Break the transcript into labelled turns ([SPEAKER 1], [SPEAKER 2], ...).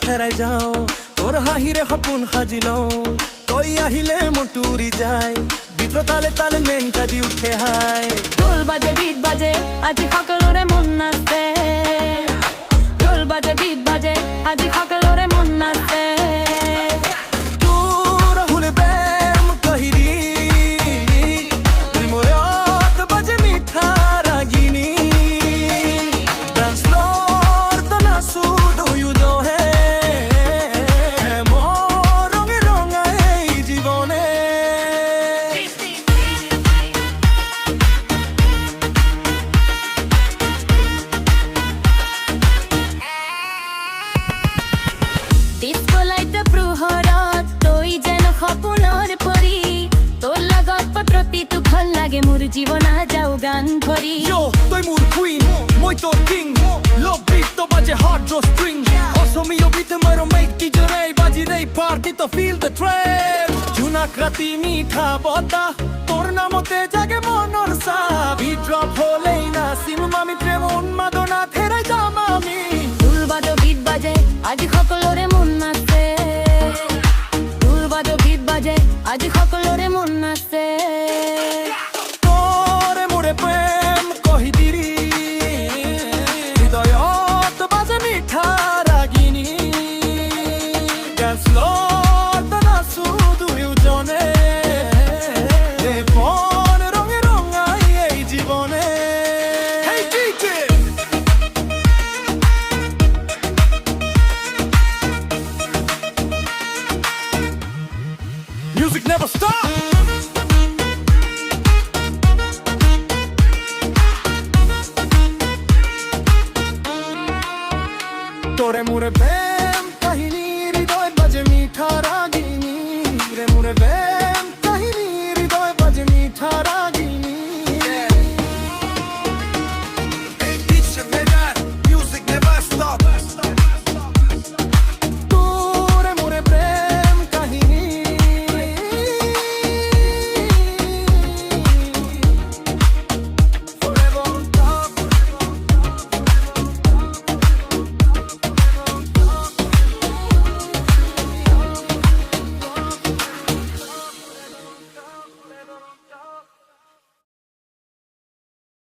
[SPEAKER 1] হেৰাই যাওঁ তোৰ হাঁহিৰে সপোন সাজি লওঁ তই আহিলে মটুৰি যায় বিত্ৰ তালে তালে মেংকা দি উঠে হাই
[SPEAKER 2] ঢোল বাজে বিট বাজে আজি সকলোৰে মন নাচে ঢোল বাজে বিট বাজে আজি সকলোৰে মন নাচে
[SPEAKER 1] তোৰ হুলে প্ৰেম কাহিনী প্ৰেমত বাজে মিঠা ৰাগিনী ডান্স ফ্লোর তো নাচো দুয়ো দহে মোৰ ৰঙে ৰঙাই জীৱনে
[SPEAKER 2] ডিস্কো লাইট প্রহৰত তই যেন সপোনৰ পৰি তোৰ লগত প্ৰতিটো ভাল লাগে মোৰ জীৱন যাও গান ভৰি
[SPEAKER 1] Yo, তোই মোৰ queen, মই তোৰ king Love beat তো বাজে hard draw string Asamiya beat মাৰো make DJ ray বাজি দেই party তো feel the train জোনাক ৰাতি মিঠা বতাহ তোৰ নামতে জাগে মনৰ চাহ beat drop হলেই নাচিম আমি প্ৰেম উন্মাদনাত হেৰাই যাম আমি
[SPEAKER 2] ঢোল বাজে বিট বাজে আজি সকলোৰে মন নাচে ঢোল বাজে বিট বাজে আজি সকলোৰে মন নাচে
[SPEAKER 1] তোৰে মোৰে প্ৰেম কহিদিৰি হৃদয়ত বাজে মিঠা ৰাগিনী Dance floor